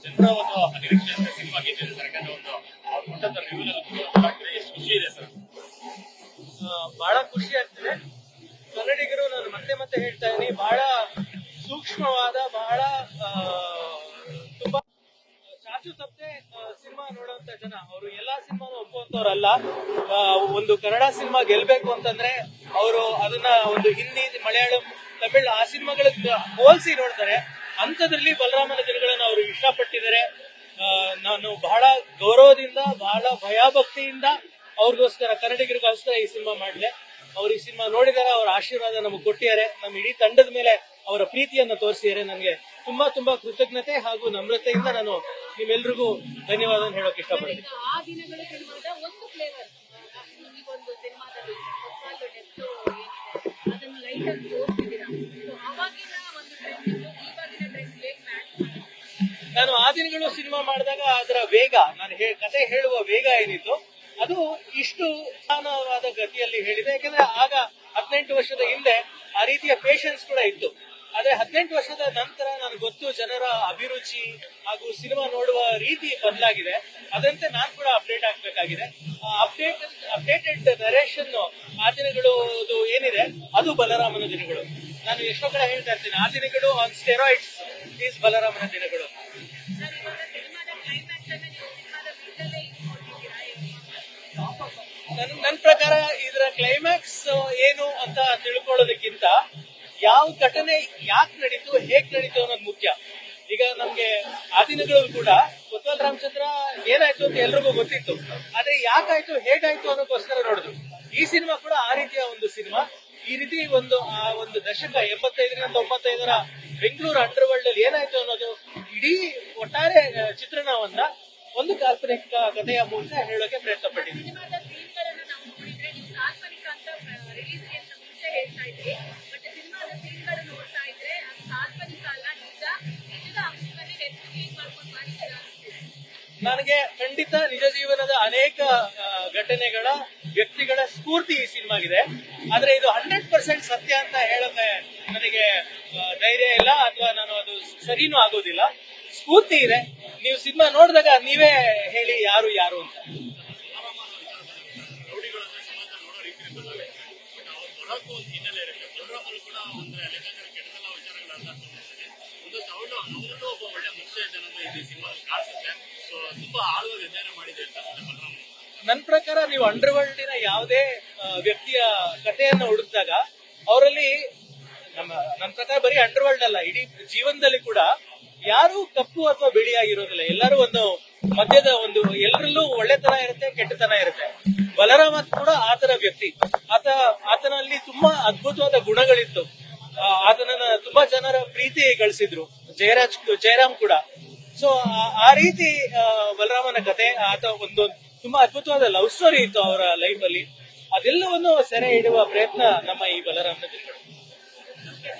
ಜನರ ಒಂದು ನಿರೀಕ್ಷೆ ಅಂತ ಸಿನಿಮಾ ಗೆದ್ದಿದೆ ಸರ್. ಯಾಕಂದ್ರೆ ಒಂದು ಅವ್ರು ಕೊಟ್ಟಂತ ರಿವ್ಯೂ ಎಷ್ಟು ಖುಷಿ ಇದೆ ಸರ್. ಬಹಳ ಖುಷಿ ಆಗ್ತಿದೆ. ಕನ್ನಡಿಗರು ನಾನು ಮತ್ತೆ ಮತ್ತೆ ಹೇಳ್ತಾ ಇದ್ದೀನಿ, ಬಹಳ ಸೂಕ್ಷ್ಮವಾದ, ಬಹಳ ತುಂಬಾ ಚಾಚು ತಪ್ಪದೆ ಸಿನಿಮಾ ನೋಡುವಂತ ಜನ. ಅವರು ಎಲ್ಲಾ ಸಿನಿಮಾನು ಒಪ್ಪುವಂತವ್ರಲ್ಲ. ಒಂದು ಕನ್ನಡ ಸಿನಿಮಾ ಗೆಲ್ಬೇಕು ಅಂತಂದ್ರೆ ಅವರು ಅದನ್ನ ಒಂದು ಹಿಂದಿ, ಮಲಯಾಳಂ, ತಮಿಳ್ ಆ ಸಿನಿಮಾಗಳಿಗೆ ಹೋಲಿಸಿ ನೋಡ್ತಾರೆ. ಅಂಥದ್ರಲ್ಲಿ ಬಲರಾಮನ ದಿನಗಳನ್ನ ಅವರು ಇಷ್ಟಪಟ್ಟಿದ್ದಾರೆ. ನಾನು ಬಹಳ ಗೌರವದಿಂದ, ಬಹಳ ಭಯಭಕ್ತಿಯಿಂದ ಅವ್ರಿಗೋಸ್ಕರ, ಕನ್ನಡಿಗರಿಗೋಸ್ಕರ ಈ ಸಿನಿಮಾ ಮಾಡಿದೆ. ಅವ್ರು ಈ ಸಿನಿಮಾ ನೋಡಿದಾರೆ, ಅವರ ಆಶೀರ್ವಾದ ನಮಗೆ ಕೊಟ್ಟಿದ್ದಾರೆ. ನಮ್ಮ ಇಡೀ ತಂಡದ ಮೇಲೆ ಅವರ ಪ್ರೀತಿಯನ್ನು ತೋರಿಸಿದ್ದಾರೆ. ನನಗೆ ತುಂಬಾ ತುಂಬಾ ಕೃತಜ್ಞತೆ ಹಾಗೂ ನಮ್ರತೆಯಿಂದ ನಾನು ನಿಮ್ಮೆಲ್ರಿಗೂ ಧನ್ಯವಾದ ಹೇಳೋಕೆ ಇಷ್ಟಪಡ್ತೀನಿ. ನಾನು ಆ ದಿನಗಳು ಸಿನಿಮಾ ಮಾಡಿದಾಗ ಅದರ ವೇಗ, ನಾನು ಕತೆ ಹೇಳುವ ವೇಗ ಏನಿತ್ತು ಅದು ಇಷ್ಟು ನಿಧಾನವಾದ ಗತಿಯಲ್ಲಿ ಹೇಳಿದೆ. ಯಾಕಂದ್ರೆ ಆಗ 18 ವರ್ಷದ ಹಿಂದೆ ಆ ರೀತಿಯ ಪೇಷನ್ಸ್ ಕೂಡ ಇತ್ತು. ಆದ್ರೆ 18 ವರ್ಷದ ನಂತರ ನನಗೆ ಗೊತ್ತು ಜನರ ಅಭಿರುಚಿ ಹಾಗೂ ಸಿನಿಮಾ ನೋಡುವ ರೀತಿ ಬದಲಾಗಿದೆ. ಅದಂತೆ ನಾನು ಕೂಡ ಅಪ್ಡೇಟ್ ಆಗ್ಬೇಕಾಗಿದೆ. ಅಪ್ಡೇಟೆಡ್ ನರೇಷನ್ ಆ ದಿನಗಳು ಏನಿದೆ ಅದು ಬಲರಾಮನ ದಿನಗಳು. ನಾನು ಎಷ್ಟೋ ಕಡೆ ಹೇಳ್ತಾ ಇರ್ತೀನಿ, ಆ ದಿನಗಳು ಆನ್ ಸ್ಟೆರಾಯ್ಡ್ಸ್ ಈಸ್ ಬಲರಾಮನ ದಿನಗಳು. ನನ್ನ ಪ್ರಕಾರ ಇದರ ಕ್ಲೈಮ್ಯಾಕ್ಸ್ ಏನು ಅಂತ ತಿಳ್ಕೊಳ್ಳೋದಕ್ಕಿಂತ ಯಾವ ಘಟನೆ ಯಾಕೆ ನಡೀತು, ಹೇಗ್ ನಡೀತು ಅನ್ನೋದು ಮುಖ್ಯ. ಈಗ ನಮ್ಗೆ ಆ ದಿನಗಳು ಕೂಡ ಕೊತ್ವಾಲ್ ರಾಮಚಂದ್ರ ಏನಾಯ್ತು ಅಂತ ಎಲ್ರಿಗೂ ಗೊತ್ತಿತ್ತು. ಆದ್ರೆ ಯಾಕಾಯ್ತು, ಹೇಗಾಯ್ತು ಅನ್ನೋಕ್ಕೋಸ್ಕರ ನೋಡಿದ್ರು. ಈ ಸಿನಿಮಾ ಕೂಡ ಆ ರೀತಿಯ ಒಂದು ಸಿನಿಮಾ. ಈ ರೀತಿ ಒಂದು ದಶಕ 85ರಿಂದ 95ರ ಬೆಂಗಳೂರು ಅಂಡರ್ ವರ್ಲ್ಡ್ ಅಲ್ಲಿ ಏನಾಯ್ತು ಅನ್ನೋದು ಇಡೀ ಒಟ್ಟಾರೆ ಚಿತ್ರಣವನ್ನ ಒಂದು ಕಾಲ್ಪನಿಕ ಕಥೆಯ ಮೂಲಕ ಹೇಳೋಕೆ ಪ್ರಯತ್ನ ಪಟ್ಟಿದ್ದೀನಿ. ನನಗೆ ಖಂಡಿತ ನಿಜ ಜೀವನದ ಅನೇಕ ಘಟನೆಗಳ, ವ್ಯಕ್ತಿಗಳ ಸ್ಫೂರ್ತಿ ಈ ಸಿನಿಮಾಗಿದೆ. ಆದ್ರೆ ಇದು 100% ಸತ್ಯ ಅಂತ ಹೇಳೋಕೆ ನನಗೆ ಧೈರ್ಯ ಇಲ್ಲ, ಅಥವಾ ನಾನು ಅದು ಸರಿನೂ ಆಗೋದಿಲ್ಲ. ಸ್ಫೂರ್ತಿ ಇದೆ. ನೀವು ಸಿನಿಮಾ ನೋಡಿದಾಗ ನೀವೇ ಹೇಳಿ ಯಾರು ಅಂತ. ನನ್ನ ಪ್ರಕಾರ ನೀವು ಅಂಡರ್ ವರ್ಲ್ಡಿನ ಯಾವುದೇ ವ್ಯಕ್ತಿಯ ಕಥೆಯನ್ನು ಹುಡುಕಿದಾಗ ಅವರಲ್ಲಿ ನನ್ನ ಪ್ರಕಾರ ಬರೀ ಅಂಡರ್ ವರ್ಲ್ಡ್ ಅಲ್ಲ, ಇಡೀ ಜೀವನದಲ್ಲಿ ಕೂಡ ಯಾರು ಕಪ್ಪು ಅಥವಾ ಬಿಳಿಯಾಗಿರೋದಿಲ್ಲ. ಎಲ್ಲರೂ ಒಂದು ಮಧ್ಯದ ಎಲ್ಲರಲ್ಲೂ ಒಳ್ಳೆತನ ಇರುತ್ತೆ, ಕೆಟ್ಟತನ ಇರುತ್ತೆ. ಬಲರಾಮ ಕೂಡ ಆತನ ವ್ಯಕ್ತಿ. ಆತನಲ್ಲಿ ತುಂಬಾ ಅದ್ಭುತವಾದ ಗುಣಗಳಿತ್ತು. ಆತನನ್ನ ತುಂಬಾ ಜನರ ಪ್ರೀತಿ ಗಳಿಸಿದ್ರು. ಜಯರಾಮ್ ಕೂಡ. ಸೊ ಆ ರೀತಿ ಬಲರಾಮನ ಕತೆ, ಆತ ಒಂದು ತುಂಬಾ ಅದ್ಭುತವಾದ ಲವ್ ಸ್ಟೋರಿ ಇತ್ತು ಅವರ ಲೈಫ್ ಅಲ್ಲಿ. ಅದೆಲ್ಲವನ್ನು ಸೆರೆ ಹಿಡುವ ಪ್ರಯತ್ನ ನಮ್ಮ ಈ ಬಲರಾಮನ